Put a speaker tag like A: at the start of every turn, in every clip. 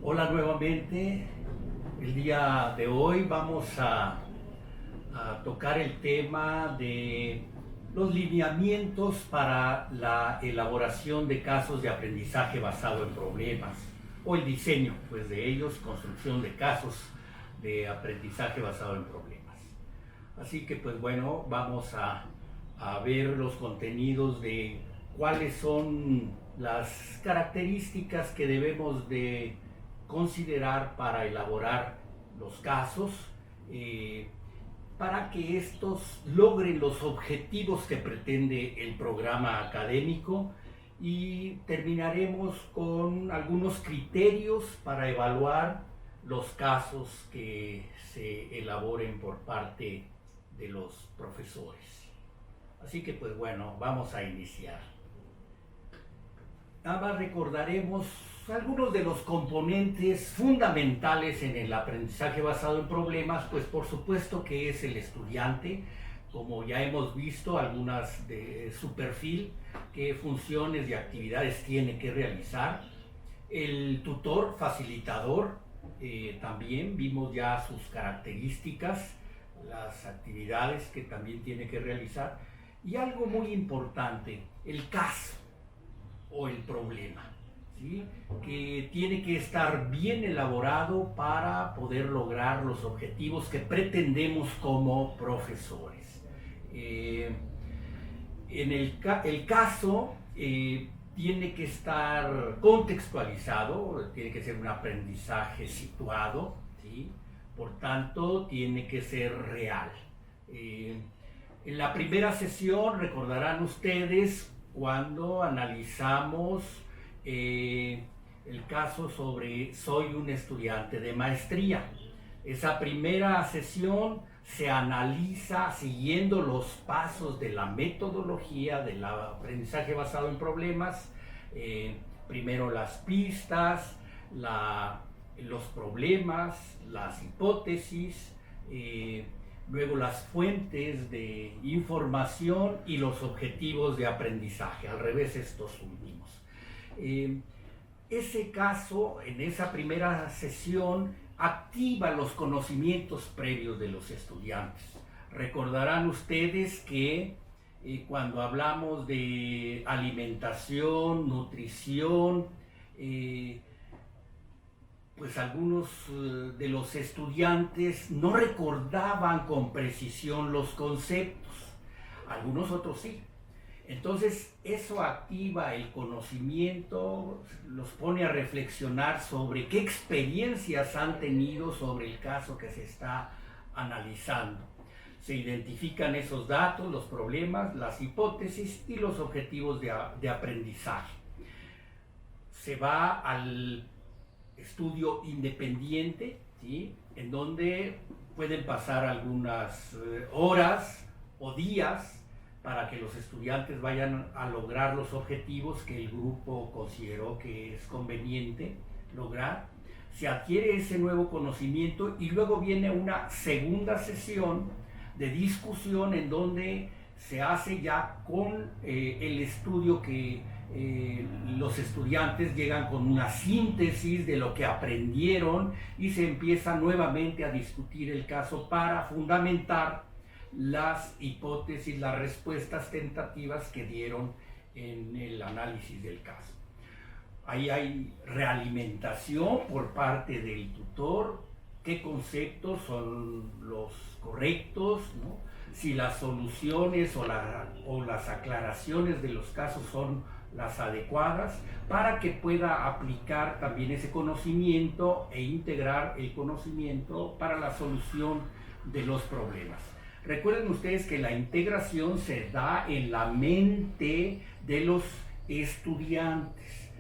A: Hola nuevamente. El día de hoy vamos a tocar el tema de los lineamientos para la elaboración de casos de aprendizaje basado en problemas o el diseño pues, de ellos, construcción de casos de aprendizaje basado en problemas. Así que pues bueno, vamos a ver los contenidos de cuáles son las características que debemos de considerar para elaborar los casos, eh, para que estos logren los objetivos que pretende el programa académico, y terminaremos con algunos criterios para evaluar los casos que se elaboren por parte de los profesores. Así que pues bueno, vamos a iniciar. Nada más recordaremos algunos de los componentes fundamentales en el aprendizaje basado en problemas, pues por supuesto que es el estudiante, como ya hemos visto algunas de su perfil, qué funciones y actividades tiene que realizar. El tutor, facilitador, también vimos ya sus características, las actividades que también tiene que realizar. Y algo muy importante, el caso o el problema, ¿sí? Que tiene que estar bien elaborado para poder lograr los objetivos que pretendemos como profesores. El caso tiene que estar contextualizado, tiene que ser un aprendizaje situado, ¿sí? Por tanto, tiene que ser real. En la primera sesión, recordarán ustedes, cuando analizamos el caso sobre soy un estudiante de maestría. Esa primera sesión se analiza siguiendo los pasos de la metodología del aprendizaje basado en problemas. Primero las pistas, los problemas, las hipótesis, luego las fuentes de información y los objetivos de aprendizaje, al revés estos últimos. Ese caso, en esa primera sesión, activa los conocimientos previos de los estudiantes. Recordarán ustedes que cuando hablamos de alimentación, nutrición, pues algunos de los estudiantes no recordaban con precisión los conceptos, algunos otros sí. Entonces eso activa el conocimiento, los pone a reflexionar sobre qué experiencias han tenido sobre el caso que se está analizando. Se identifican esos datos, los problemas, las hipótesis y los objetivos de aprendizaje. Se va al estudio independiente, ¿sí? En donde pueden pasar algunas horas o días para que los estudiantes vayan a lograr los objetivos que el grupo consideró que es conveniente lograr. Se adquiere ese nuevo conocimiento y luego viene una segunda sesión de discusión en donde se hace ya con el estudio que los estudiantes llegan con una síntesis de lo que aprendieron y se empieza nuevamente a discutir el caso para fundamentar las hipótesis, las respuestas tentativas que dieron en el análisis del caso. Ahí hay realimentación por parte del tutor, qué conceptos son los correctos, ¿no? Si las soluciones o las aclaraciones de los casos son las adecuadas, para que pueda aplicar también ese conocimiento e integrar el conocimiento para la solución de los problemas. Recuerden ustedes que la integración se da en la mente de los estudiantes.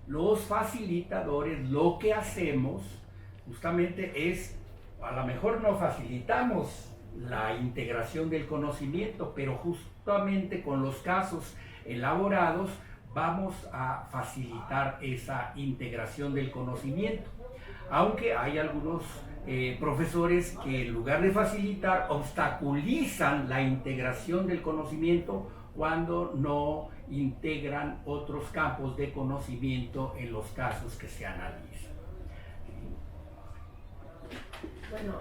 A: Los facilitadores lo que hacemos justamente es, a lo mejor no facilitamos la integración del conocimiento, pero justamente con los casos elaborados vamos a facilitar esa integración del conocimiento. Aunque hay algunos profesores que en lugar de facilitar obstaculizan la integración del conocimiento cuando no integran otros campos de conocimiento en los casos que se analizan.
B: Bueno,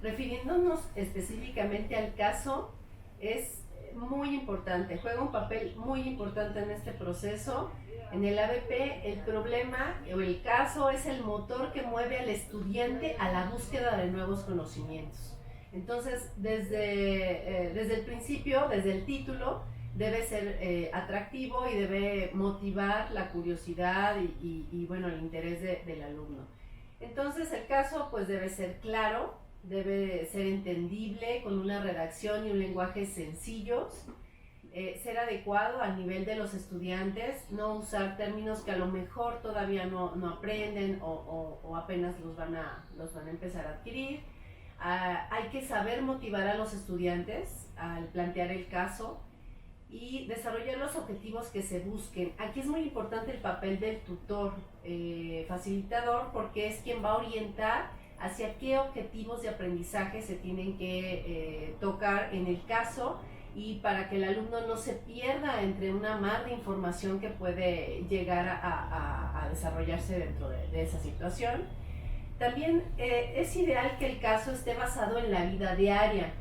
B: refiriéndonos específicamente al caso, es muy importante, juega un papel muy importante en este proceso. En el ABP, el problema o el caso es el motor que mueve al estudiante a la búsqueda de nuevos conocimientos. Entonces, desde el principio, desde el título, debe ser atractivo y debe motivar la curiosidad y bueno, el interés del alumno. Entonces, el caso pues debe ser claro, debe ser entendible, con una redacción y un lenguaje sencillos, ser adecuado al nivel de los estudiantes, no usar términos que a lo mejor todavía no aprenden o apenas los van a empezar a adquirir. Hay que saber motivar a los estudiantes al plantear el caso y desarrollar los objetivos que se busquen. Aquí es muy importante el papel del tutor facilitador, porque es quien va a orientar hacia qué objetivos de aprendizaje se tienen que tocar en el caso, y para que el alumno no se pierda entre una mar de información que puede llegar a desarrollarse dentro de esa situación. También es ideal que el caso esté basado en la vida diaria.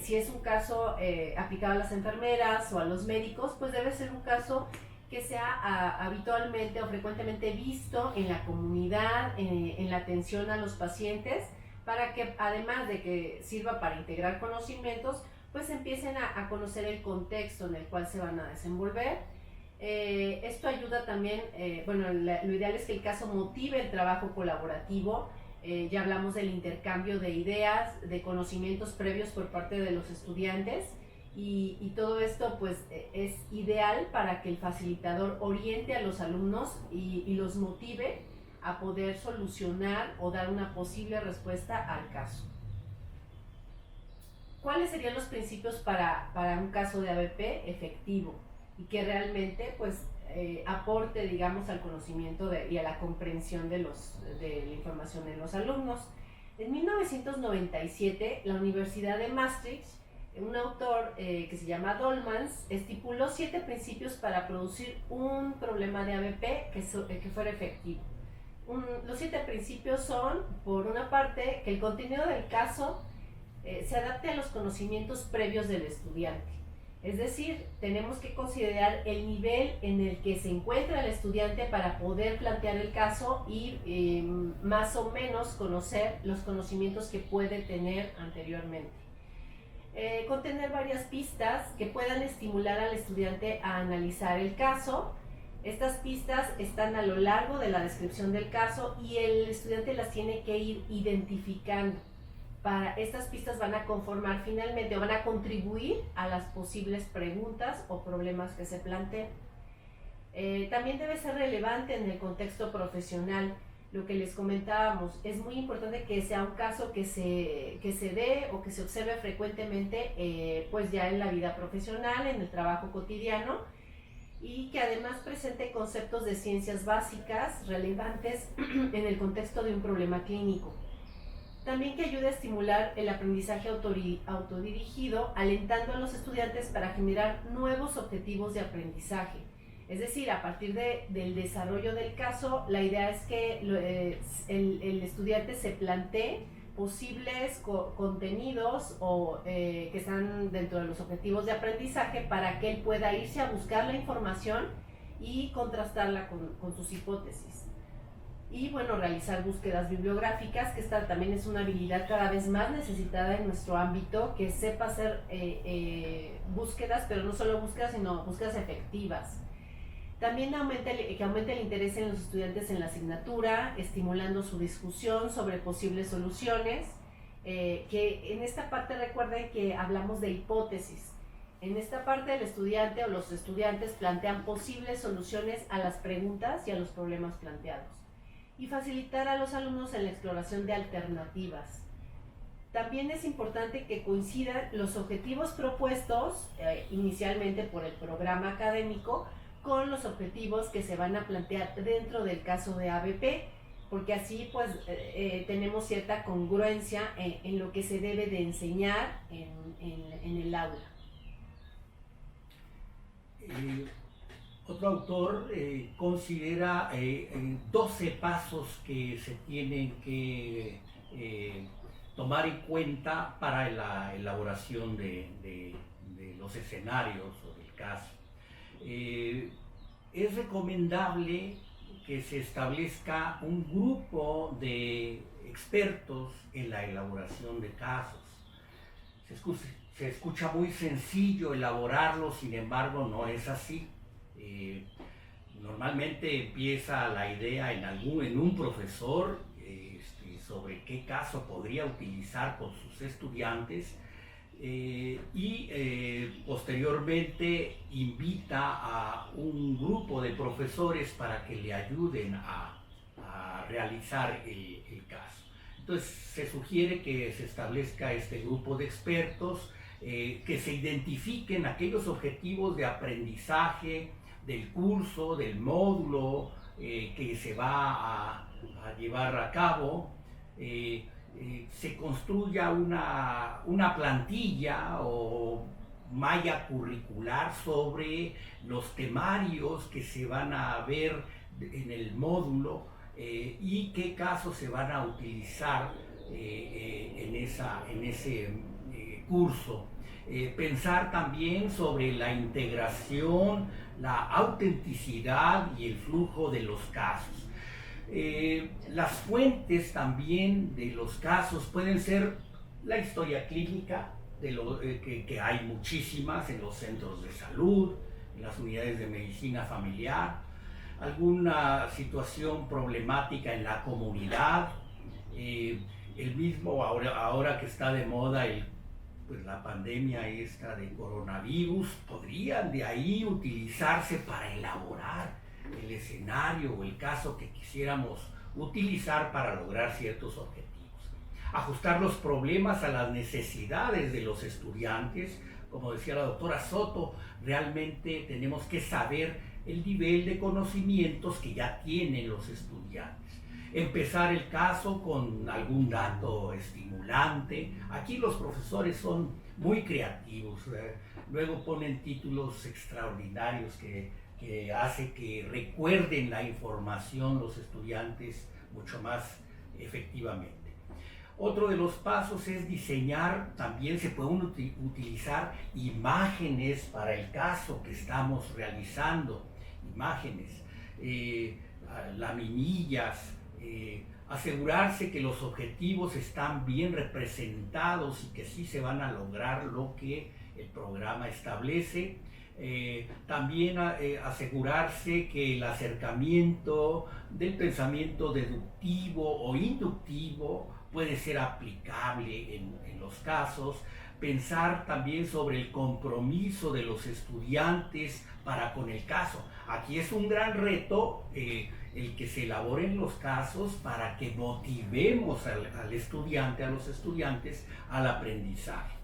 B: Si es un caso aplicado a las enfermeras o a los médicos, pues debe ser un caso que sea habitualmente o frecuentemente visto en la comunidad, en la atención a los pacientes, para que además de que sirva para integrar conocimientos, pues empiecen a conocer el contexto en el cual se van a desenvolver. Esto ayuda también, bueno, lo ideal es que el caso motive el trabajo colaborativo. Ya hablamos del intercambio de ideas, de conocimientos previos por parte de los estudiantes, y todo esto pues es ideal para que el facilitador oriente a los alumnos y los motive a poder solucionar o dar una posible respuesta al caso. ¿Cuáles serían los principios para un caso de ABP efectivo y que realmente pues aporte, digamos, al conocimiento y a la comprensión de la información de los alumnos? En 1997, la Universidad de Maastricht, un autor que se llama Dolmans, estipuló 7 principios para producir un problema de ABP que fuera efectivo. Los 7 principios son, por una parte, que el contenido del caso se adapte a los conocimientos previos del estudiante. Es decir, tenemos que considerar el nivel en el que se encuentra el estudiante para poder plantear el caso y más o menos conocer los conocimientos que puede tener anteriormente. Contener varias pistas que puedan estimular al estudiante a analizar el caso. Estas pistas están a lo largo de la descripción del caso y el estudiante las tiene que ir identificando. Estas pistas van a conformar finalmente o van a contribuir a las posibles preguntas o problemas que se planteen. También debe ser relevante en el contexto profesional. Lo que les comentábamos, es muy importante que sea un caso que se dé o que se observe frecuentemente pues ya en la vida profesional, en el trabajo cotidiano, y que además presente conceptos de ciencias básicas relevantes en el contexto de un problema clínico. También que ayude a estimular el aprendizaje autodirigido, alentando a los estudiantes para generar nuevos objetivos de aprendizaje. Es decir, a partir del desarrollo del caso, la idea es que el estudiante se plantee posibles contenidos que están dentro de los objetivos de aprendizaje para que él pueda irse a buscar la información y contrastarla con sus hipótesis. Y bueno, realizar búsquedas bibliográficas, que esta también es una habilidad cada vez más necesitada en nuestro ámbito, que sepa hacer búsquedas, pero no solo búsquedas, sino búsquedas efectivas. También que aumente el interés en los estudiantes en la asignatura, estimulando su discusión sobre posibles soluciones, que en esta parte recuerden que hablamos de hipótesis. En esta parte el estudiante o los estudiantes plantean posibles soluciones a las preguntas y a los problemas planteados. Y facilitar a los alumnos en la exploración de alternativas. También es importante que coincidan los objetivos propuestos inicialmente por el programa académico con los objetivos que se van a plantear dentro del caso de ABP, porque así pues tenemos cierta congruencia en lo que se debe de enseñar en el aula.
A: Otro autor considera 12 pasos que se tienen que tomar en cuenta para la elaboración de los escenarios o del caso. Es recomendable que se establezca un grupo de expertos en la elaboración de casos. Se escucha muy sencillo elaborarlo, sin embargo no es así. Normalmente empieza la idea en un profesor sobre qué caso podría utilizar con sus estudiantes posteriormente invita a un grupo de profesores para que le ayuden a realizar el caso. Entonces se sugiere que se establezca este grupo de expertos, que se identifiquen aquellos objetivos de aprendizaje del curso, del módulo que se va a llevar a cabo. Se construya una plantilla o malla curricular sobre los temarios que se van a ver en el módulo y qué casos se van a utilizar en ese curso. Pensar también sobre la integración, la autenticidad y el flujo de los casos. Las fuentes también de los casos pueden ser la historia clínica, que hay muchísimas en los centros de salud, en las unidades de medicina familiar, alguna situación problemática en la comunidad, el mismo ahora que está de moda pues la pandemia esta de coronavirus, podrían de ahí utilizarse para elaborar el escenario o el caso que quisiéramos utilizar para lograr ciertos objetivos. Ajustar los problemas a las necesidades de los estudiantes. Como decía la doctora Soto, realmente tenemos que saber el nivel de conocimientos que ya tienen los estudiantes. Empezar el caso con algún dato estimulante. Aquí los profesores son muy creativos. Luego ponen títulos extraordinarios que hace que recuerden la información los estudiantes mucho más efectivamente. Otro de los pasos es diseñar, también se pueden utilizar imágenes para el caso que estamos realizando, imágenes, laminillas, asegurarse que los objetivos están bien representados y que sí se van a lograr lo que el programa establece. También asegurarse que el acercamiento del pensamiento deductivo o inductivo puede ser aplicable en los casos. Pensar también sobre el compromiso de los estudiantes para con el caso. Aquí es un gran reto el que se elaboren los casos para que motivemos al estudiante, a los estudiantes al aprendizaje.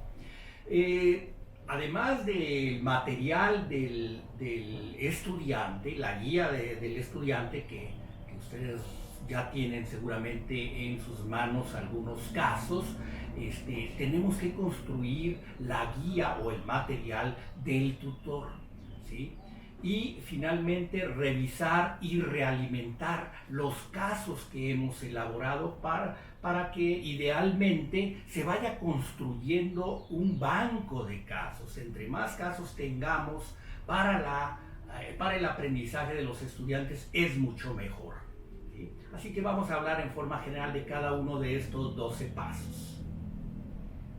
A: Además del material del estudiante, la guía del estudiante que ustedes ya tienen seguramente en sus manos algunos casos, tenemos que construir la guía o el material del tutor, ¿sí? Y finalmente revisar y realimentar los casos que hemos elaborado para que idealmente se vaya construyendo un banco de casos. Entre más casos tengamos para el aprendizaje de los estudiantes es mucho mejor, ¿sí? Así que vamos a hablar en forma general de cada uno de estos 12 pasos.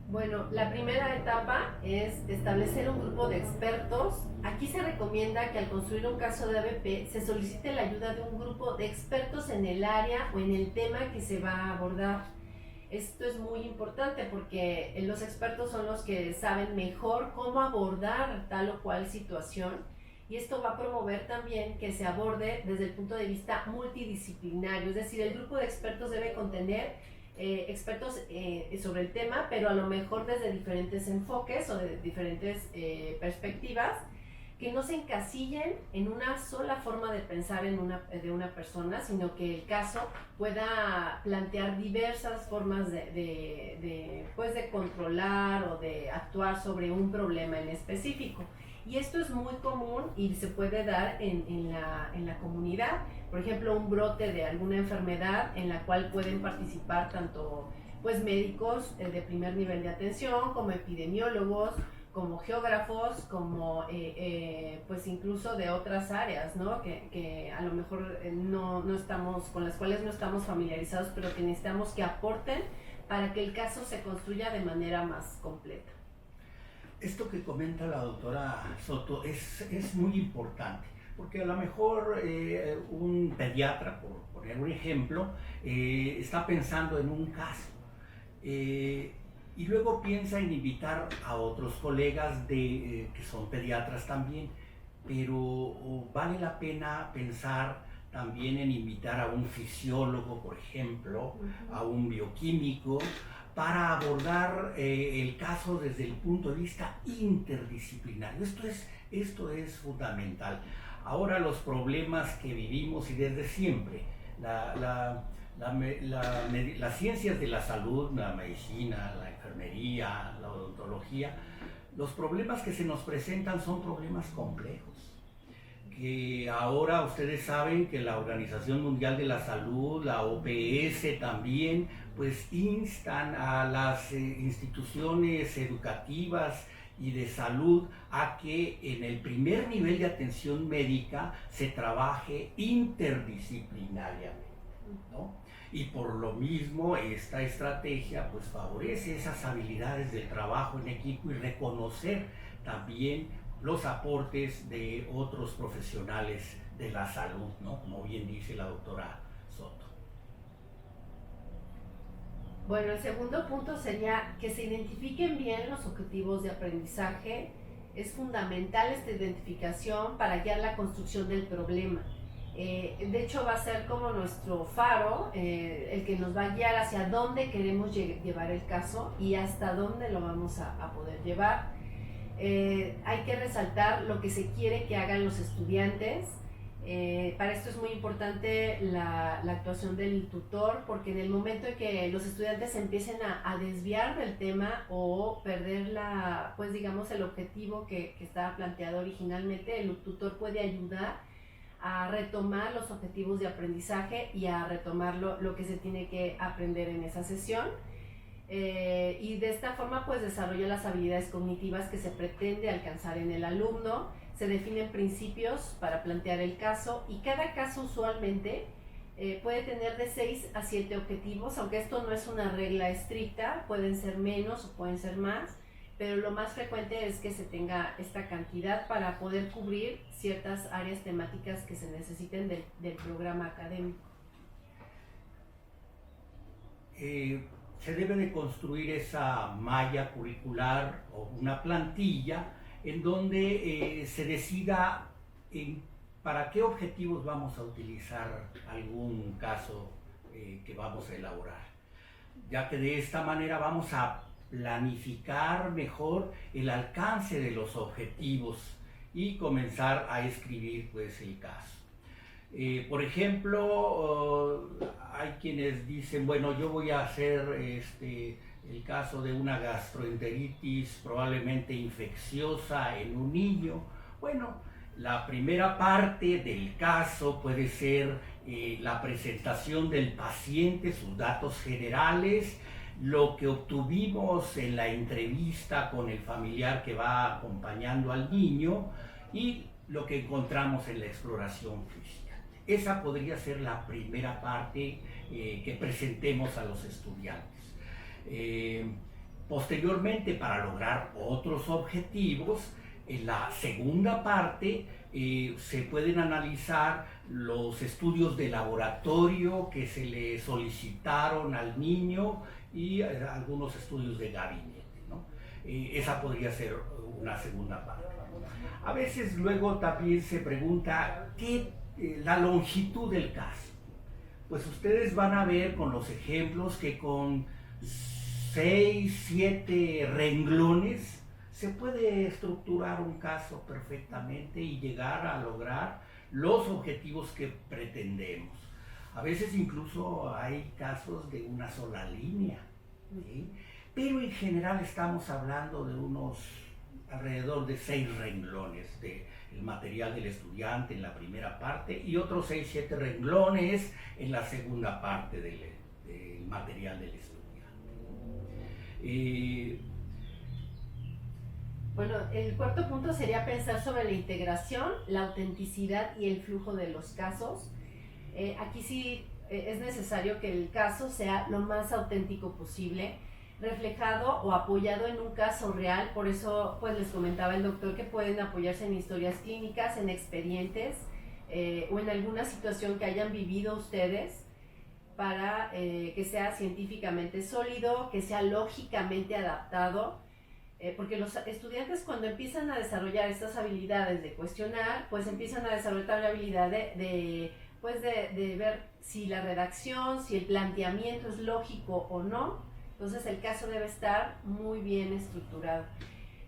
B: Bueno, la primera etapa es establecer un grupo de expertos. Aquí se recomienda que al construir un caso de ABP se solicite la ayuda de un grupo de expertos en el área o en el tema que se va a abordar. Esto es muy importante porque los expertos son los que saben mejor cómo abordar tal o cual situación, y esto va a promover también que se aborde desde el punto de vista multidisciplinario, es decir, el grupo de expertos debe contener expertos sobre el tema, pero a lo mejor desde diferentes enfoques o de diferentes perspectivas, que no se encasillen en una sola forma de pensar de una persona, sino que el caso pueda plantear diversas formas de controlar o de actuar sobre un problema en específico. Y esto es muy común y se puede dar en la comunidad. Por ejemplo, un brote de alguna enfermedad en la cual pueden participar tanto pues médicos de primer nivel de atención, como epidemiólogos, como geógrafos, como pues incluso de otras áreas, ¿no? Que a lo mejor no estamos, con las cuales no estamos familiarizados, pero que necesitamos que aporten para que el caso se construya de manera más completa.
A: Esto que comenta la doctora Soto es muy importante, porque a lo mejor un pediatra, por poner un ejemplo, está pensando en un caso y luego piensa en invitar a otros colegas que son pediatras también, pero vale la pena pensar también en invitar a un fisiólogo, por ejemplo, a un bioquímico, para abordar el caso desde el punto de vista interdisciplinario. Esto es fundamental. Ahora los problemas que vivimos y desde siempre, las ciencias de la salud, la medicina, la enfermería, la odontología, los problemas que se nos presentan son problemas complejos. Que ahora ustedes saben que la Organización Mundial de la Salud, la OPS también, pues instan a las instituciones educativas y de salud a que en el primer nivel de atención médica se trabaje interdisciplinariamente, ¿no? Y por lo mismo esta estrategia pues favorece esas habilidades del trabajo en equipo y reconocer también los aportes de otros profesionales de la salud, ¿no? Como bien dice la doctora Soto.
B: Bueno, el segundo punto sería que se identifiquen bien los objetivos de aprendizaje. Es fundamental esta identificación para guiar la construcción del problema. De hecho, va a ser como nuestro faro, el que nos va a guiar hacia dónde queremos llevar el caso y hasta dónde lo vamos a poder llevar. Hay que resaltar lo que se quiere que hagan los estudiantes. Para esto es muy importante la actuación del tutor, porque en el momento en que los estudiantes empiecen a desviar del tema o perder pues digamos el objetivo que estaba planteado originalmente, el tutor puede ayudar a retomar los objetivos de aprendizaje y a retomar lo que se tiene que aprender en esa sesión. Y de esta forma pues desarrolla las habilidades cognitivas que se pretende alcanzar en el alumno. Se definen principios para plantear el caso y cada caso usualmente puede tener de 6 a 7 objetivos, aunque esto no es una regla estricta, pueden ser menos o pueden ser más, pero lo más frecuente es que se tenga esta cantidad para poder cubrir ciertas áreas temáticas que se necesiten del programa académico.
A: Se debe de construir esa malla curricular o una plantilla en donde se decida para qué objetivos vamos a utilizar algún caso que vamos a elaborar, ya que de esta manera vamos a planificar mejor el alcance de los objetivos y comenzar a escribir pues el caso. Por ejemplo, hay quienes dicen, bueno, yo voy a hacer el caso de una gastroenteritis probablemente infecciosa en un niño. Bueno, la primera parte del caso puede ser la presentación del paciente, sus datos generales, lo que obtuvimos en la entrevista con el familiar que va acompañando al niño y lo que encontramos en la exploración física. Esa podría ser la primera parte que presentemos a los estudiantes. Posteriormente, para lograr otros objetivos, en la segunda parte se pueden analizar los estudios de laboratorio que se le solicitaron al niño y algunos estudios de gabinete, ¿no? Esa podría ser una segunda parte. A veces luego también se pregunta la longitud del caso. Pues ustedes van a ver con los ejemplos que con 6, 7 renglones se puede estructurar un caso perfectamente y llegar a lograr los objetivos que pretendemos. A veces incluso hay casos de una sola línea, ¿sí? Pero en general estamos hablando de unos alrededor de 6 renglones del material del estudiante en la primera parte y otros 6, 7 renglones en la segunda parte del material del estudiante.
B: Bueno, el cuarto punto sería pensar sobre la integración, la autenticidad y el flujo de los casos. Aquí sí es necesario que el caso sea lo más auténtico posible, reflejado o apoyado en un caso real. Por eso pues les comentaba el doctor que pueden apoyarse en historias clínicas, en expedientes o en alguna situación que hayan vivido ustedes, para que sea científicamente sólido, que sea lógicamente adaptado, porque los estudiantes cuando empiezan a desarrollar estas habilidades de cuestionar, pues empiezan a desarrollar la habilidad de ver si la redacción, si el planteamiento es lógico o no. Entonces el caso debe estar muy bien estructurado.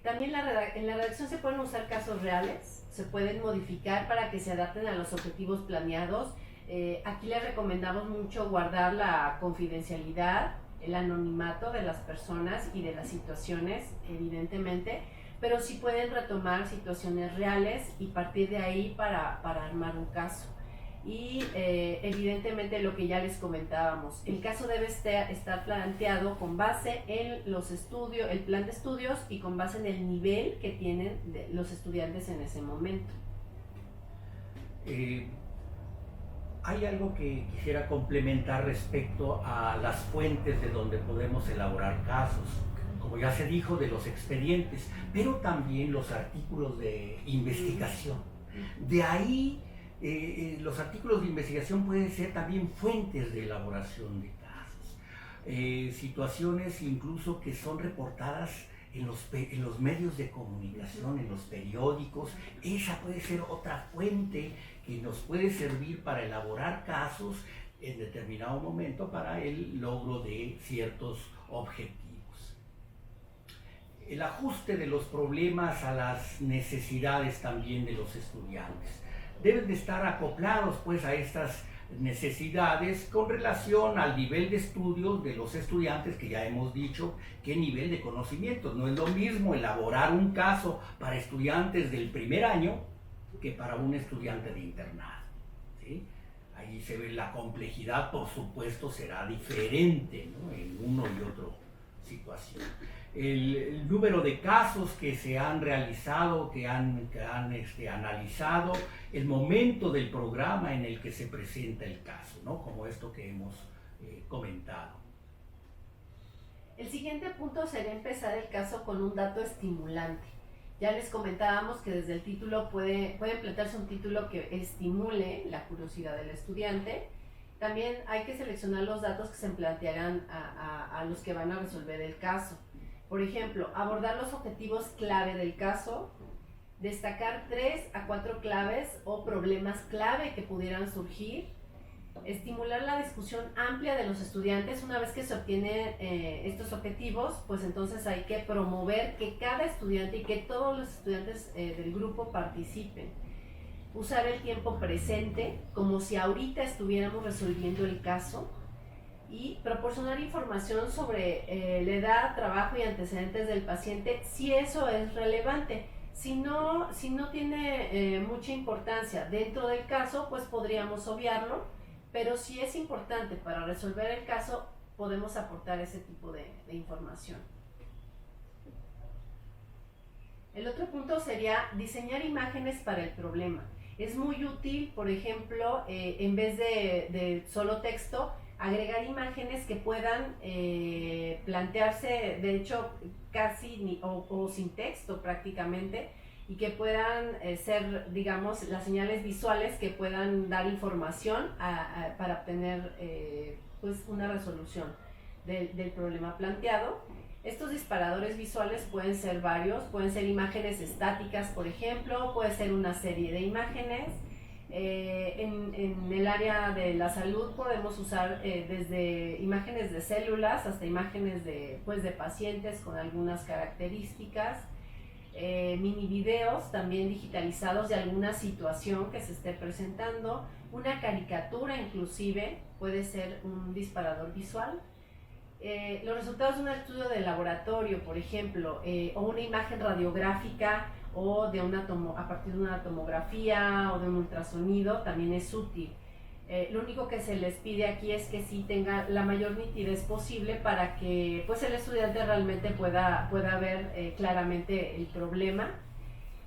B: También en la redacción se pueden usar casos reales, se pueden modificar para que se adapten a los objetivos planeados. Aquí les recomendamos mucho guardar la confidencialidad, el anonimato de las personas y de las situaciones, evidentemente, pero sí pueden retomar situaciones reales y partir de ahí para armar un caso. Y evidentemente lo que ya les comentábamos, el caso debe estar planteado con base en los estudios, el plan de estudios y con base en el nivel que tienen los estudiantes en ese momento.
A: Hay algo que quisiera complementar respecto a las fuentes de donde podemos elaborar casos, como ya se dijo, de los expedientes, pero también los artículos de investigación. De ahí, los artículos de investigación pueden ser también fuentes de elaboración de casos, situaciones incluso que son reportadas en los medios de comunicación, en los periódicos. Esa puede ser otra fuente que nos puede servir para elaborar casos en determinado momento para el logro de ciertos objetivos. El ajuste de los problemas a las necesidades también de los estudiantes. Deben de estar acoplados pues a estas necesidades con relación al nivel de estudios de los estudiantes, que ya hemos dicho qué nivel de conocimientos. No es lo mismo elaborar un caso para estudiantes del primer año que para un estudiante de internado, ¿sí? Ahí se ve la complejidad, por supuesto, será diferente, ¿no?, en uno y otro situación. El número de casos que se han realizado, que han analizado, el momento del programa en el que se presenta el caso, ¿no?, como esto que hemos comentado.
B: El siguiente punto sería empezar el caso con un dato estimulante. Ya les comentábamos que desde el título puede plantearse un título que estimule la curiosidad del estudiante. También hay que seleccionar los datos que se plantearán a los que van a resolver el caso. Por ejemplo, abordar los objetivos clave del caso, destacar 3 a 4 claves o problemas clave que pudieran surgir, estimular la discusión amplia de los estudiantes. Una vez que se obtienen estos objetivos, pues entonces hay que promover que cada estudiante y que todos los estudiantes del grupo participen. Usar el tiempo presente como si ahorita estuviéramos resolviendo el caso y proporcionar información sobre la edad, trabajo y antecedentes del paciente si eso es relevante. Si no tiene mucha importancia dentro del caso, pues podríamos obviarlo. Pero si es importante para resolver el caso, podemos aportar ese tipo de información. El otro punto sería diseñar imágenes para el problema. Es muy útil, por ejemplo, en vez de solo texto, agregar imágenes que puedan plantearse, de hecho, casi o sin texto prácticamente, y que puedan ser, digamos, las señales visuales que puedan dar información para obtener pues una resolución del problema planteado. Estos disparadores visuales pueden ser varios, pueden ser imágenes estáticas, por ejemplo, puede ser una serie de imágenes. En el área de la salud podemos usar desde imágenes de células hasta imágenes de pacientes con algunas características. Mini videos también digitalizados de alguna situación que se esté presentando, una caricatura inclusive puede ser un disparador visual. los resultados de un estudio de laboratorio, por ejemplo, o una imagen radiográfica o de a partir de una tomografía o de un ultrasonido también es útil. Lo único que se les pide aquí es que sí tenga la mayor nitidez posible para que pues, el estudiante realmente pueda ver claramente el problema.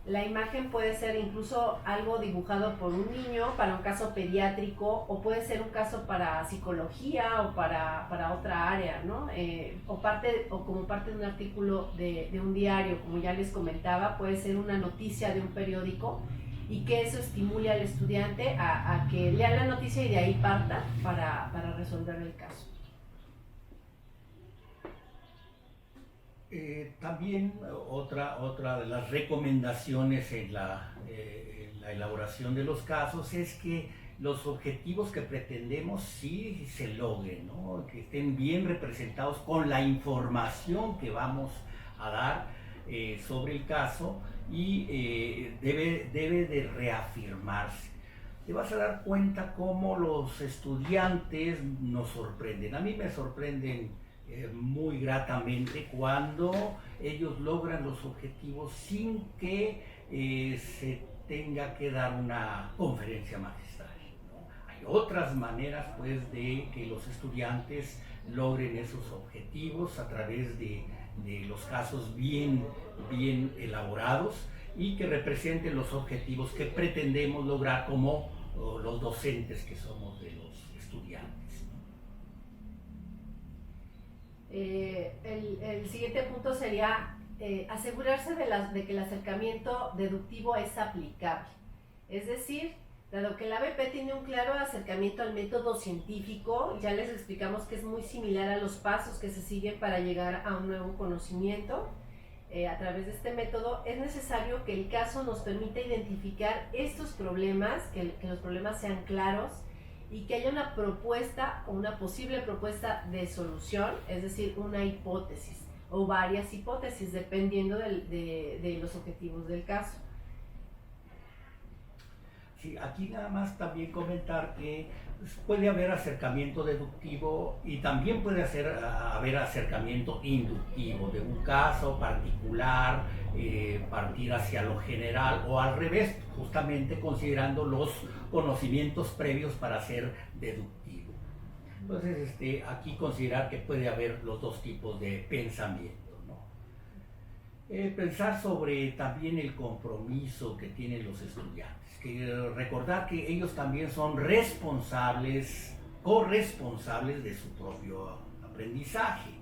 B: La imagen puede ser incluso algo dibujado por un niño para un caso pediátrico, o puede ser un caso para psicología o para otra área, ¿no? O como parte de un artículo de un diario, como ya les comentaba, puede ser una noticia de un periódico, y que eso estimule al estudiante a que lea la noticia y de ahí parta para resolver el caso.
A: También otra de las recomendaciones en la elaboración de los casos es que los objetivos que pretendemos sí se logren, ¿no? Que estén bien representados con la información que vamos a dar sobre el caso, y debe de reafirmarse. Te vas a dar cuenta cómo los estudiantes nos sorprenden. A mí me sorprenden muy gratamente cuando ellos logran los objetivos sin que se tenga que dar una conferencia magistral, ¿no? Hay otras maneras pues de que los estudiantes logren esos objetivos a través de los casos bien elaborados, y que representen los objetivos que pretendemos lograr como los docentes que somos de los estudiantes.
B: El siguiente punto sería asegurarse de que el acercamiento deductivo es aplicable. Es decir, dado que la ABP tiene un claro acercamiento al método científico, ya les explicamos que es muy similar a los pasos que se siguen para llegar a un nuevo conocimiento. A través de este método es necesario que el caso nos permita identificar estos problemas, que los problemas sean claros, y que haya una propuesta o una posible propuesta de solución, es decir, una hipótesis o varias hipótesis, dependiendo de los objetivos del caso.
A: Sí, aquí nada más también comentar que puede haber acercamiento deductivo y también puede haber acercamiento inductivo de un caso particular, partir hacia lo general, o al revés, justamente considerando los conocimientos previos para ser deductivo. Entonces, aquí considerar que puede haber los dos tipos de pensamiento, ¿no? Pensar sobre también el compromiso que tienen los estudiantes. Recordar que ellos también son corresponsables de su propio aprendizaje.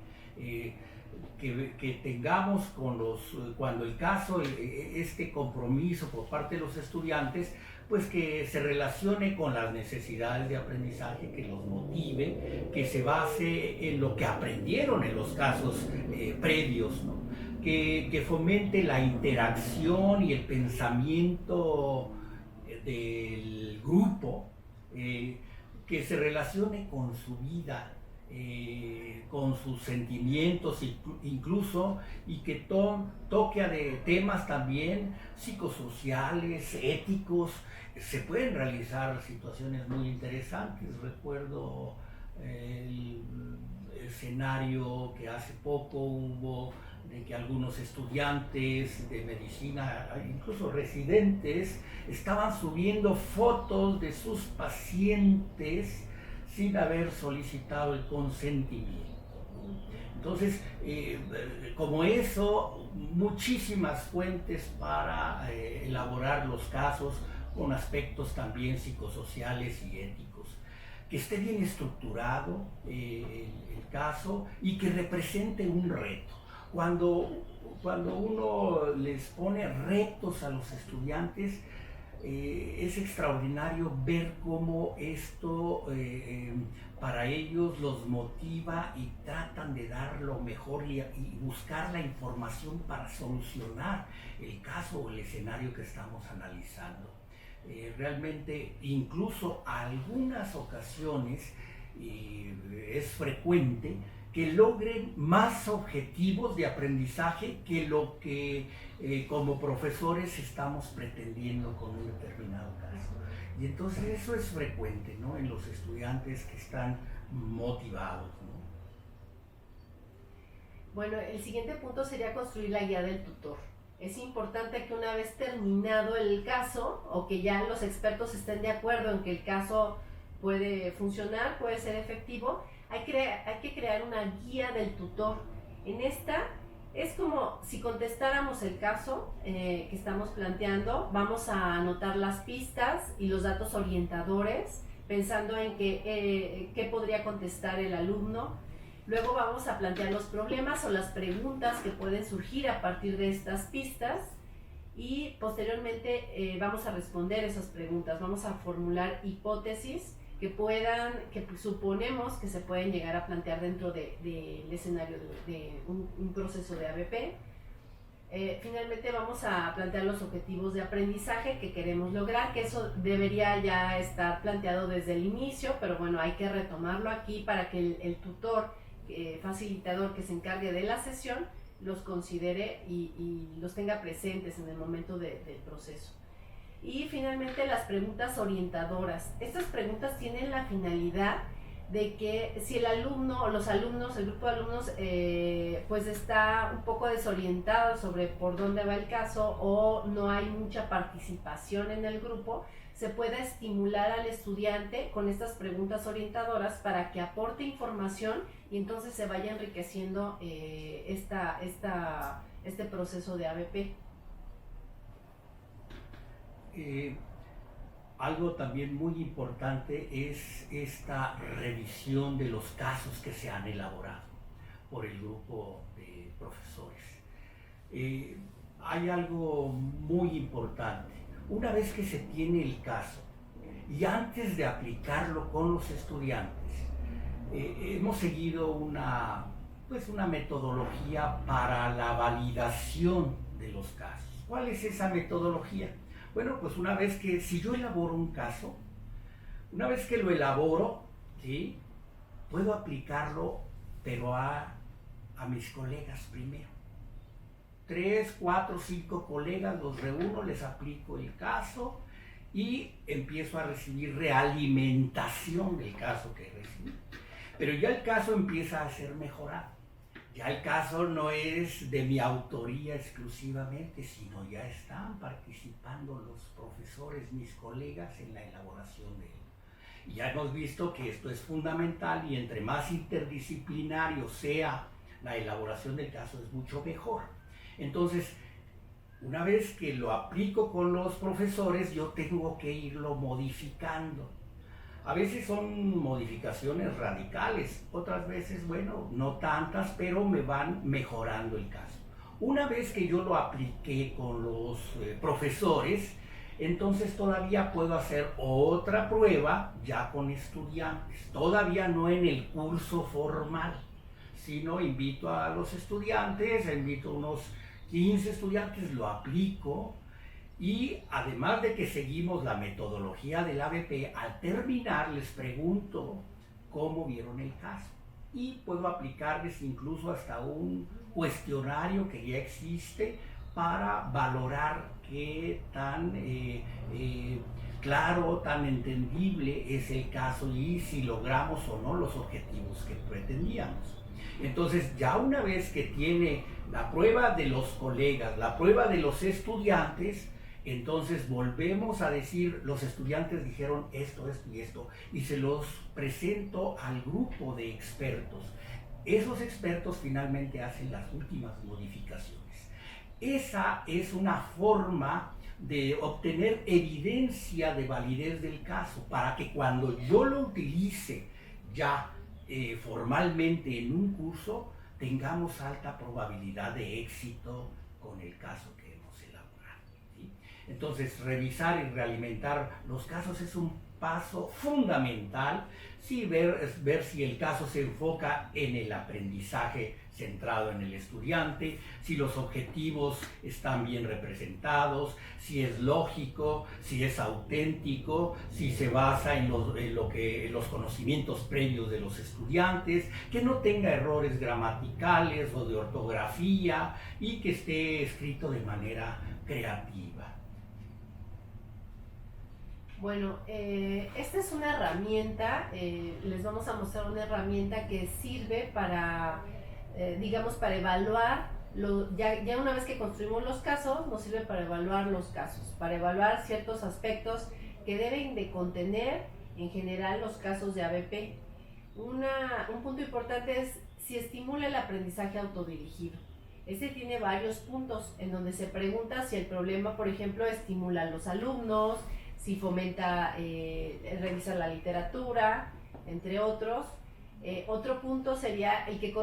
A: Que tengamos cuando el caso, este compromiso por parte de los estudiantes, pues que se relacione con las necesidades de aprendizaje, que los motive, que se base en lo que aprendieron en los casos previos, ¿no? Que fomente la interacción y el pensamiento del grupo, que se relacione con su vida, con sus sentimientos incluso, y que toque de temas también psicosociales, éticos. Se pueden realizar situaciones muy interesantes. Recuerdo el escenario que hace poco hubo de que algunos estudiantes de medicina, incluso residentes, estaban subiendo fotos de sus pacientes sin haber solicitado el consentimiento. Entonces, como eso, muchísimas fuentes para elaborar los casos con aspectos también psicosociales y éticos. Que esté bien estructurado el caso y que represente un reto. Cuando uno les pone retos a los estudiantes, es extraordinario ver cómo esto para ellos los motiva y tratan de dar lo mejor y buscar la información para solucionar el caso o el escenario que estamos analizando. Realmente, incluso algunas ocasiones es frecuente que logren más objetivos de aprendizaje que lo que como profesores estamos pretendiendo con un determinado caso. Y entonces eso es frecuente, ¿no?, en los estudiantes que están motivados, ¿no?
B: Bueno, el siguiente punto sería construir la guía del tutor. Es importante que una vez terminado el caso o que ya los expertos estén de acuerdo en que el caso puede funcionar, puede ser efectivo, hay que crear una guía del tutor. En esta es como si contestáramos el caso que estamos planteando, vamos a anotar las pistas y los datos orientadores, pensando en qué podría contestar el alumno. Luego vamos a plantear los problemas o las preguntas que pueden surgir a partir de estas pistas y posteriormente vamos a responder esas preguntas, vamos a formular hipótesis que suponemos que se pueden llegar a plantear dentro del escenario de un proceso de ABP. Finalmente vamos a plantear los objetivos de aprendizaje que queremos lograr, que eso debería ya estar planteado desde el inicio, pero bueno, hay que retomarlo aquí para que el tutor facilitador que se encargue de la sesión los considere y los tenga presentes en el momento del proceso. Y finalmente las preguntas orientadoras. Estas preguntas tienen la finalidad de que si el alumno o los alumnos, el grupo de alumnos pues está un poco desorientado sobre por dónde va el caso o no hay mucha participación en el grupo, se pueda estimular al estudiante con estas preguntas orientadoras para que aporte información y entonces se vaya enriqueciendo este proceso de ABP.
A: Algo también muy importante es esta revisión de los casos que se han elaborado por el grupo de profesores. Hay algo muy importante. Una vez que se tiene el caso y antes de aplicarlo con los estudiantes, hemos seguido una metodología para la validación de los casos. ¿Cuál es esa metodología? Bueno, pues una vez que, si yo elaboro un caso, una vez que lo elaboro, ¿sí?, puedo aplicarlo, pero a mis colegas primero. 3, 4, 5 colegas, los reúno, les aplico el caso y empiezo a recibir realimentación del caso que recibí. Pero ya el caso empieza a ser mejorado. Ya el caso no es de mi autoría exclusivamente, sino ya están participando los profesores, mis colegas, en la elaboración de él. Y ya hemos visto que esto es fundamental y entre más interdisciplinario sea la elaboración del caso es mucho mejor. Entonces, una vez que lo aplico con los profesores, yo tengo que irlo modificando. A veces son modificaciones radicales, otras veces, bueno, no tantas, pero me van mejorando el caso. Una vez que yo lo apliqué con los profesores, entonces todavía puedo hacer otra prueba ya con estudiantes, todavía no en el curso formal, sino invito a los estudiantes, invito a unos 15 estudiantes, lo aplico. Y además de que seguimos la metodología del ABP, al terminar les pregunto cómo vieron el caso. Y puedo aplicarles incluso hasta un cuestionario que ya existe para valorar qué tan claro, tan entendible es el caso y si logramos o no los objetivos que pretendíamos. Entonces, ya una vez que tiene la prueba de los colegas, la prueba de los estudiantes, entonces volvemos a decir, los estudiantes dijeron esto, esto y esto, y se los presento al grupo de expertos. Esos expertos finalmente hacen las últimas modificaciones. Esa es una forma de obtener evidencia de validez del caso, para que cuando yo lo utilice ya formalmente en un curso, tengamos alta probabilidad de éxito con el caso que hemos elaborado, ¿sí? Entonces, revisar y realimentar los casos es un paso fundamental, sí, ver si el caso se enfoca en el aprendizaje centrado en el estudiante, si los objetivos están bien representados, si es lógico, si es auténtico, si se basa en los conocimientos previos de los estudiantes, que no tenga errores gramaticales o de ortografía y que esté escrito de manera creativa.
B: Bueno, esta es una herramienta, les vamos a mostrar una herramienta que sirve para digamos, para evaluar, ya una vez que construimos los casos, nos sirve para evaluar los casos, para evaluar ciertos aspectos que deben de contener en general los casos de ABP. Un punto importante es si estimula el aprendizaje autodirigido. Este tiene varios puntos en donde se pregunta si el problema, por ejemplo, estimula a los alumnos, si fomenta revisar la literatura, entre otros. Otro punto sería el que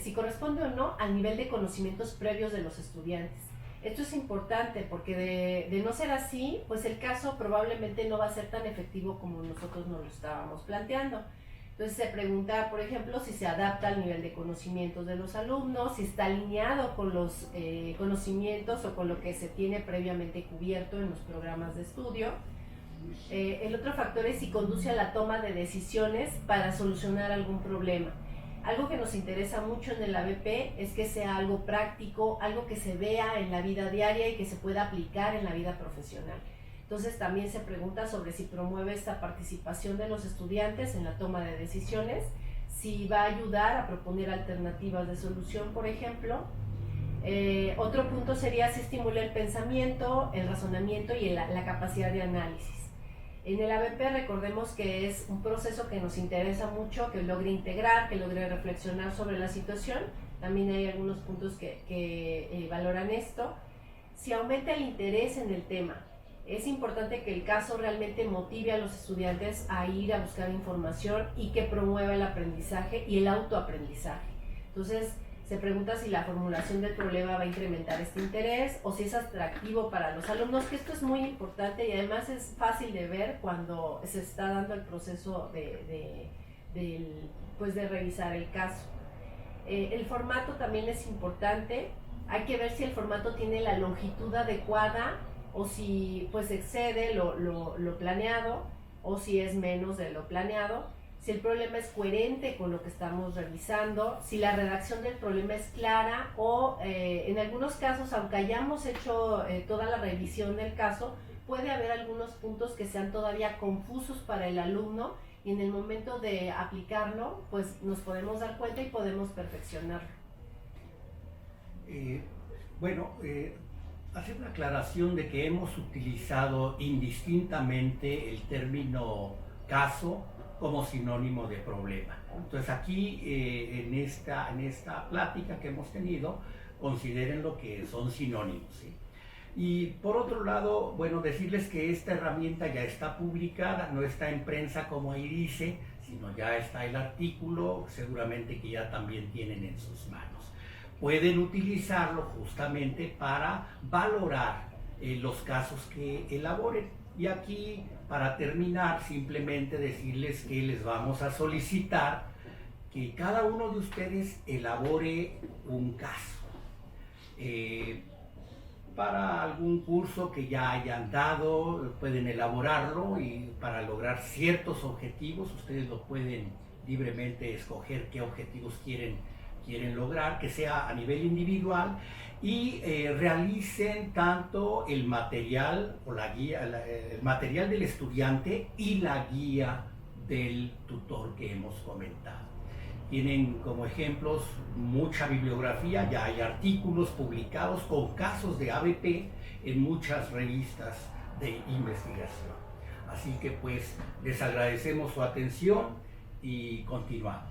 B: si corresponde o no al nivel de conocimientos previos de los estudiantes. Esto es importante porque de no ser así, pues el caso probablemente no va a ser tan efectivo como nosotros nos lo estábamos planteando. Entonces se pregunta, por ejemplo, si se adapta al nivel de conocimientos de los alumnos, si está alineado con los conocimientos o con lo que se tiene previamente cubierto en los programas de estudio. El otro factor es si conduce a la toma de decisiones para solucionar algún problema. Algo que nos interesa mucho en el ABP es que sea algo práctico, algo que se vea en la vida diaria y que se pueda aplicar en la vida profesional. Entonces también se pregunta sobre si promueve esta participación de los estudiantes en la toma de decisiones, si va a ayudar a proponer alternativas de solución, por ejemplo. Otro punto sería si estimula el pensamiento, el razonamiento y la capacidad de análisis. En el ABP recordemos que es un proceso que nos interesa mucho, que logre integrar, que logre reflexionar sobre la situación. También hay algunos puntos que valoran esto. Si aumenta el interés en el tema, es importante que el caso realmente motive a los estudiantes a ir a buscar información y que promueva el aprendizaje y el autoaprendizaje. Entonces, se pregunta si la formulación del problema va a incrementar este interés o si es atractivo para los alumnos, que esto es muy importante y además es fácil de ver cuando se está dando el proceso de revisar el caso. El formato también es importante. Hay que ver si el formato tiene la longitud adecuada o si pues excede lo planeado o si es menos de lo planeado. Si el problema es coherente con lo que estamos revisando, si la redacción del problema es clara o en algunos casos, aunque hayamos hecho toda la revisión del caso, puede haber algunos puntos que sean todavía confusos para el alumno y en el momento de aplicarlo, pues nos podemos dar cuenta y podemos perfeccionarlo.
A: Hacer una aclaración de que hemos utilizado indistintamente el término caso como sinónimo de problema. Entonces aquí en esta plática que hemos tenido, consideren lo que son sinónimos, ¿sí? Y por otro lado, bueno, decirles que esta herramienta ya está publicada, no está en prensa como ahí dice, sino ya está el artículo, seguramente que ya también tienen en sus manos. Pueden utilizarlo justamente para valorar los casos que elaboren. Y aquí, para terminar, simplemente decirles que les vamos a solicitar que cada uno de ustedes elabore un caso. Para algún curso que ya hayan dado, pueden elaborarlo y para lograr ciertos objetivos, ustedes lo pueden libremente escoger qué objetivos quieren lograr, que sea a nivel individual y realicen tanto el material o la guía, el material del estudiante y la guía del tutor que hemos comentado. Tienen como ejemplos mucha bibliografía, ya hay artículos publicados con casos de ABP en muchas revistas de investigación. Así que pues les agradecemos su atención y continuamos.